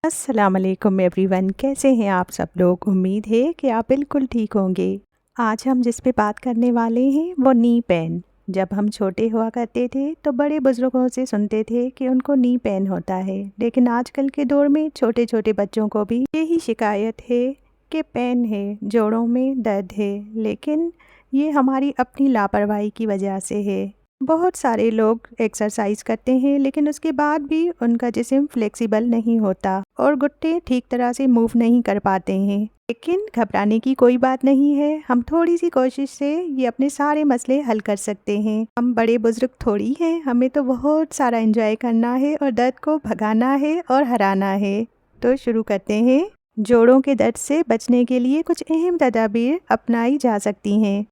अस्सलाम वालेकुम एवरीवन, कैसे हैं आप सब लोग। उम्मीद है कि आप बिल्कुल ठीक होंगे। आज हम जिस पे बात करने वाले हैं वो नी पेन। जब हम छोटे हुआ करते थे तो बड़े बुजुर्गों से सुनते थे कि उनको नी पेन होता है, लेकिन आजकल के दौर में छोटे छोटे बच्चों को भी यही शिकायत है कि पेन है, जोड़ों में दर्द है। लेकिन ये हमारी अपनी लापरवाही की वजह से है। बहुत सारे लोग एक्सरसाइज करते हैं लेकिन उसके बाद भी उनका जिस्म फ्लेक्सिबल नहीं होता और घुटने ठीक तरह से मूव नहीं कर पाते हैं। लेकिन घबराने की कोई बात नहीं है, हम थोड़ी सी कोशिश से ये अपने सारे मसले हल कर सकते हैं। हम बड़े बुजुर्ग थोड़ी हैं, हमें तो बहुत सारा एंजॉय करना है और दर्द को भगाना है और हराना है। तो शुरू करते हैं। जोड़ों के दर्द से बचने के लिए कुछ अहम तदाबीर अपनाई जा सकती हैं।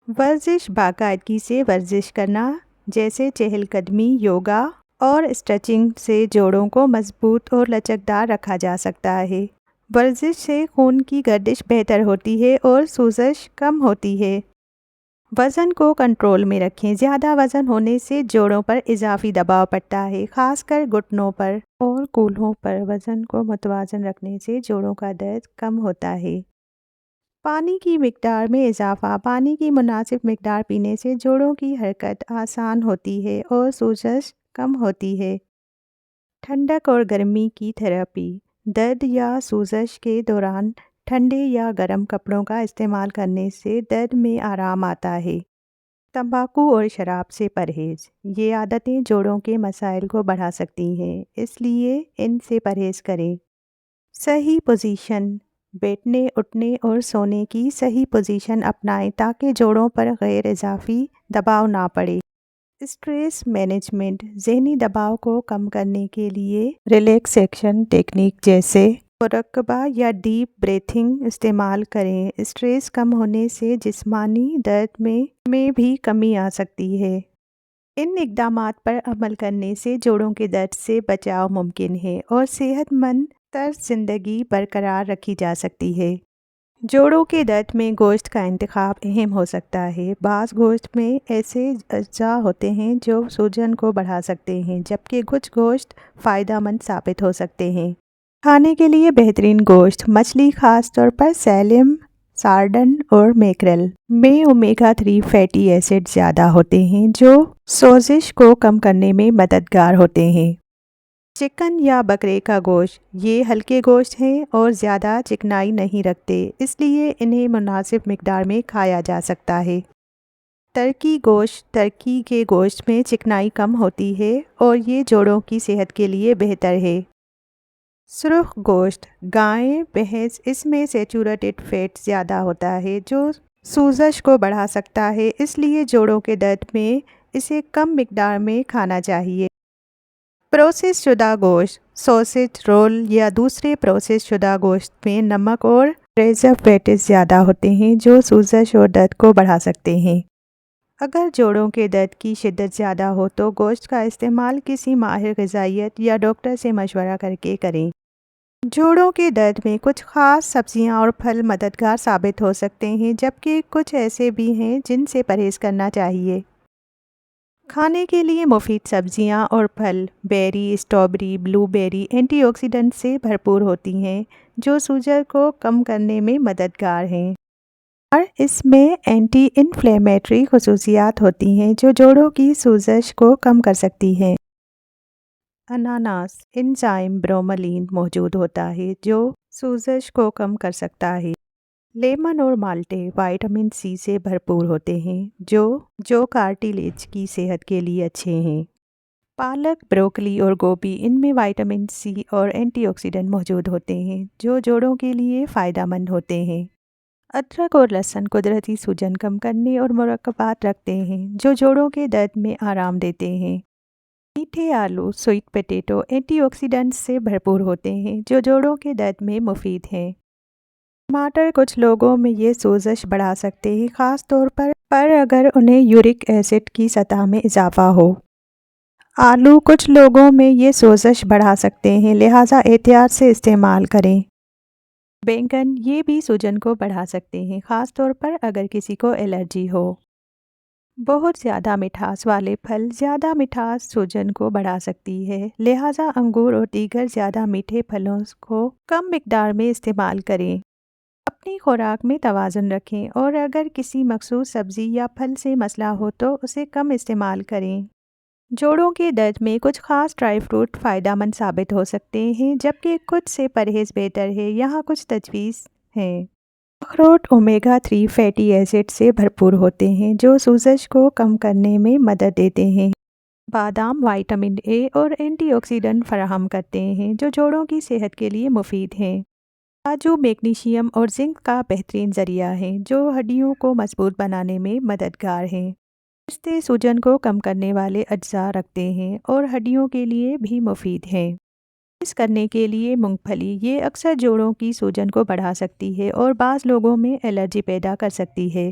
वर्जिश, बाकायदगी से वर्जिश करना, जैसे चहलकदमी, योगा और स्ट्रेचिंग से जोड़ों को मजबूत और लचकदार रखा जा सकता है। वर्जिश से खून की गर्दिश बेहतर होती है और सूजश कम होती है। वज़न को कंट्रोल में रखें। ज़्यादा वज़न होने से जोड़ों पर इजाफी दबाव पड़ता है, खासकर घुटनों पर और कूल्हों पर। वज़न को मुतवाज़न रखने से जोड़ों का दर्द कम होता है। पानी की मिकदार में इजाफा। पानी की मुनासिब मिकदार पीने से जोड़ों की हरकत आसान होती है और सूजश कम होती है। ठंडक और गर्मी की थेरेपी। दर्द या सूजश के दौरान ठंडे या गर्म कपड़ों का इस्तेमाल करने से दर्द में आराम आता है। तंबाकू और शराब से परहेज़। ये आदतें जोड़ों के मसाइल को बढ़ा सकती हैं, इसलिए इनसे परहेज़ करें। सही पोजीशन। बैठने, उठने और सोने की सही पोजीशन अपनाएं ताकि जोड़ों पर गैर इजाफी दबाव ना पड़े। Stress management. ज़हनी दबाव को कम करने के लिए रिलैक्सेशन टेक्निक जैसे मुराकबा या डीप ब्रीथिंग इस्तेमाल करें। स्ट्रेस कम होने से जिस्मानी दर्द में भी कमी आ सकती है। इन इक़दामात पर अमल करने से जोड़ों के दर्द से बचाव मुमकिन है और सेहतमंद तर्ज ज़िंदगी बरकरार रखी जा सकती है। जोड़ों के दर्द में गोश्त का इंतखाब अहम हो सकता है। बाज़ गोश्त में ऐसे अज्जा होते हैं जो सूजन को बढ़ा सकते हैं, जबकि कुछ गोश्त फ़ायदेमंद साबित हो सकते हैं। खाने के लिए बेहतरीन गोश्त। मछली, खास तौर पर सैलम, सार्डन और मैकरेल में ओमेगा 3 फैटी एसिड ज़्यादा होते हैं जो सोजिश को कम करने में मददगार होते हैं। चिकन या बकरे का गोश्त। ये हल्के गोश्त हैं और ज़्यादा चिकनाई नहीं रखते, इसलिए इन्हें मुनासिब मिकदार में खाया जा सकता है। टर्की गोश्त। टर्की के गोश्त में चिकनाई कम होती है और ये जोड़ों की सेहत के लिए बेहतर है। सुर्ख गोश्त। गाय, भैंस, इसमें सैचुरेटेड फैट ज़्यादा होता है जो सूजश को बढ़ा सकता है, इसलिए जोड़ों के दर्द में इसे कम मिकदार में खाना चाहिए। प्रोसेस शुदा गोश्त। सॉसेज, रोल या दूसरे प्रोसेस शुदा गोश्त में नमक और प्रिजर्वेटिव्स ज़्यादा होते हैं जो सूजश और दर्द को बढ़ा सकते हैं। अगर जोड़ों के दर्द की शिद्दत ज़्यादा हो तो गोश्त का इस्तेमाल किसी माहिर ग़िज़ाइयत या डॉक्टर से मशवरा करके करें। जोड़ों के दर्द में कुछ ख़ास सब्जियां और फल मददगार साबित हो सकते हैं, जबकि कुछ ऐसे भी हैं जिनसे परहेज़ करना चाहिए। खाने के लिए मुफीद सब्जियां और फल। बेरी, स्ट्रॉबेरी, ब्लूबेरी एंटीऑक्सीडेंट से भरपूर होती हैं जो सूजन को कम करने में मददगार हैं और इसमें एंटी इन्फ्लेमेटरी खुसूसियात होती हैं जो जोड़ों की सूजश को कम कर सकती हैं। अनानास एंजाइम ब्रोमेलिन मौजूद होता है जो सूजश को कम कर सकता है। लेमन और माल्टे विटामिन सी से भरपूर होते हैं जो कार्टिलेज की सेहत के लिए अच्छे हैं। पालक, ब्रोकली और गोभी, इनमें विटामिन सी और एंटीऑक्सीडेंट मौजूद होते हैं जो जोड़ों के लिए फ़ायदेमंद होते हैं। अदरक और लहसुन कुदरती सूजन कम करने और मुराकबात रखते हैं जो जोड़ों के दर्द में आराम देते हैं। मीठे आलू, स्वीट पोटैटो एंटीऑक्सीडेंट्स से भरपूर होते हैं जो जोड़ों के दर्द में मुफीद हैं। टमाटर कुछ लोगों में ये सोजश बढ़ा सकते हैं, ख़ास तौर पर अगर उन्हें यूरिक एसिड की सतह में इजाफा हो। आलू कुछ लोगों में ये सोजश बढ़ा सकते हैं, लिहाजा एहतियात से इस्तेमाल करें। बैंगन, ये भी सूजन को बढ़ा सकते हैं, ख़ास तौर पर अगर किसी को एलर्जी हो। बहुत ज़्यादा मिठास वाले फल ज़्यादा मिठास सूजन को बढ़ा सकती है, लिहाजा अंगूर और दीगर ज़्यादा मीठे फलों को कम मिकदार में इस्तेमाल करें। अपनी खुराक में तवाज़ुन रखें और अगर किसी मखसूस सब्ज़ी या फल से मसला हो तो उसे कम इस्तेमाल करें। जोड़ों के दर्द में कुछ खास ड्राई फ्रूट फ़ायदेमंद साबित हो सकते हैं, जबकि कुछ से परहेज़ बेहतर है। यहाँ कुछ तजवीज़ हैं। अखरोट ओमेगा 3 फैटी एसिड से भरपूर होते हैं, जो सूजश को कम करने में मदद देते हैं। बादाम विटामिन ए और एंटीऑक्सीडेंट फराहम करते हैं, जो जोड़ों की सेहत के लिए मुफीद हैं। काजू मैग्नीशियम और जिंक का बेहतरीन ज़रिया है, जो हड्डियों को मजबूत बनाने में मददगार हैं। पिस्ते सूजन को कम करने वाले अज्जा रखते हैं और हड्डियों के लिए भी मुफीद हैं। इस करने के लिए मूंगफली ये अक्सर जोड़ों की सूजन को बढ़ा सकती है और बाज़ लोगों में एलर्जी पैदा कर सकती है।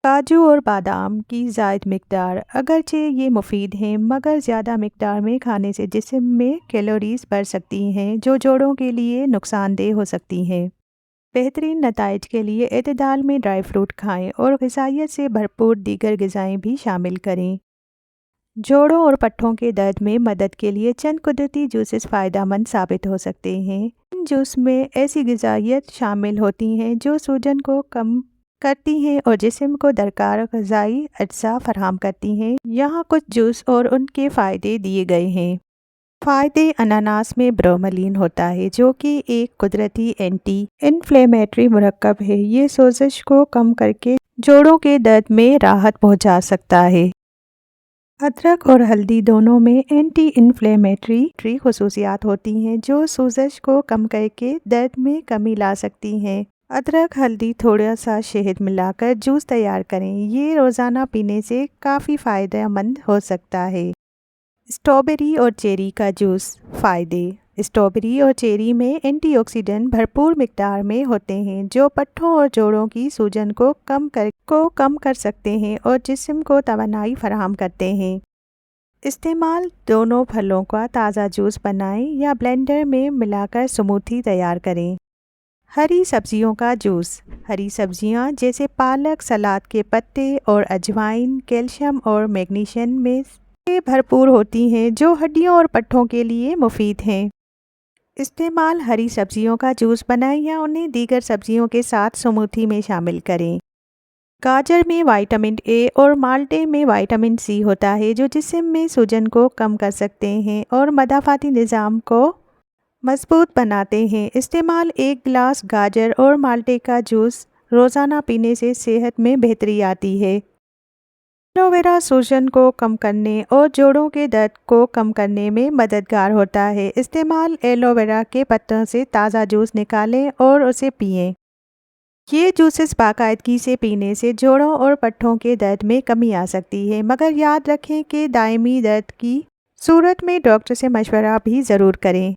काजू और बादाम की ज़ायद मिकदार अगरचे ये मुफीद हैं, मगर ज़्यादा मिकदार में खाने से जिस्म में कैलोरीज बढ़ सकती हैं, जो जोड़ों के लिए नुकसानदेह हो सकती हैं। बेहतरीन नताइज के लिए एतदाल में ड्राई फ्रूट खाएं और ग़िज़ाइयत से भरपूर दीगर ग़िज़ाएँ भी शामिल करें। जोड़ों और पट्ठों के दर्द में मदद के लिए चंद कुदरती जूसेस फ़ायदेमंद साबित हो सकते हैं। इन जूस में ऐसी ग़िज़ाइयत शामिल होती हैं जो सूजन को कम करती हैं और जिस्म को दरकार ग़िज़ाई अज्जा फराहम करती हैं। यहाँ कुछ जूस और उनके फ़ायदे दिए गए हैं। फ़ायदे: अनानास में ब्रोमेलिन होता है, जो कि एक कुदरती एंटी इन्फ्लेमेटरी मुरक्कब है। ये सोजिश को कम करके जोड़ों के दर्द में राहत पहुंचा सकता है। अदरक और हल्दी दोनों में एंटी इन्फ्लेमेटरी खुसूसियात होती हैं, जो सोजिश को कम करके दर्द में कमी ला सकती हैं। अदरक हल्दी थोड़ा सा शहद मिलाकर जूस तैयार करें। ये रोज़ाना पीने से काफ़ी फ़ायदेमंद हो सकता है। स्ट्रॉबेरी और चेरी का जूस। फ़ायदे: स्ट्रॉबेरी और चेरी में एंटीऑक्सीडेंट भरपूर मिकदार में होते हैं, जो पट्ठों और जोड़ों की सूजन को कम कर सकते हैं और जिस्म को तवानाई फराहम करते हैं। इस्तेमाल: दोनों फलों का ताज़ा जूस बनाएं या ब्लेंडर में मिलाकर स्मूथी तैयार करें। हरी सब्जियों का जूस। हरी सब्जियां जैसे पालक, सलाद के पत्ते और अजवाइन कैल्शियम और मैग्नीशियम में भरपूर होती हैं, जो हड्डियों और पट्ठों के लिए मुफीद हैं। इस्तेमाल: हरी सब्जियों का जूस बनाएं या उन्हें दीगर सब्जियों के साथ स्मूथी में शामिल करें। गाजर में विटामिन ए और माल्टे में विटामिन सी होता है, जो जिस्म में सूजन को कम कर सकते हैं और मदाफ़ाती निज़ाम को मजबूत बनाते हैं। इस्तेमाल: एक गिलास गाजर और माल्टे का जूस रोज़ाना पीने से सेहत में बेहतरी आती है। एलोवेरा सूजन को कम करने और जोड़ों के दर्द को कम करने में मददगार होता है। इस्तेमाल: एलोवेरा के पत्तों से ताज़ा जूस निकालें और उसे पिएं। ये जूसेस बाकायदगी से पीने से जोड़ों और पट्ठों के दर्द में कमी आ सकती है, मगर याद रखें कि दायमी दर्द की सूरत में डॉक्टर से मशवरा भी ज़रूर करें।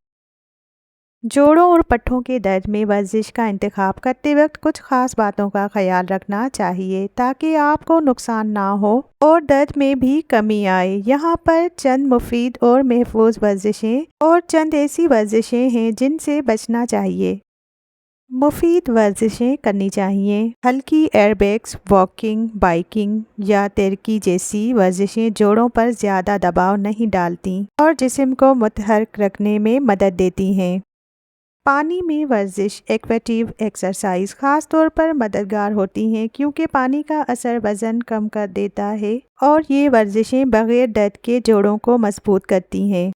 जोड़ों और पट्ठों के दर्द में वर्जिश का इंतखाब करते वक्त कुछ खास बातों का ख्याल रखना चाहिए ताकि आपको नुकसान ना हो और दर्द में भी कमी आए। यहाँ पर चंद मुफीद और महफूज वर्जिशें और चंद ऐसी वर्जिशें हैं जिनसे बचना चाहिए। मुफीद वर्जिशें करनी चाहिए: हल्की एयरबैग्स, वॉकिंग, बाइकिंग या तैराकी जैसी वर्जिशें जोड़ों पर ज़्यादा दबाव नहीं डालती और जिस्म को मुतहर्रिक रखने में मदद देती हैं। पानी में वर्जिश एक्वेटिव एक्सरसाइज ख़ास तौर पर मददगार होती हैं, क्योंकि पानी का असर वज़न कम कर देता है और ये वर्जिशें बग़ैर दर्द के जोड़ों को मजबूत करती हैं।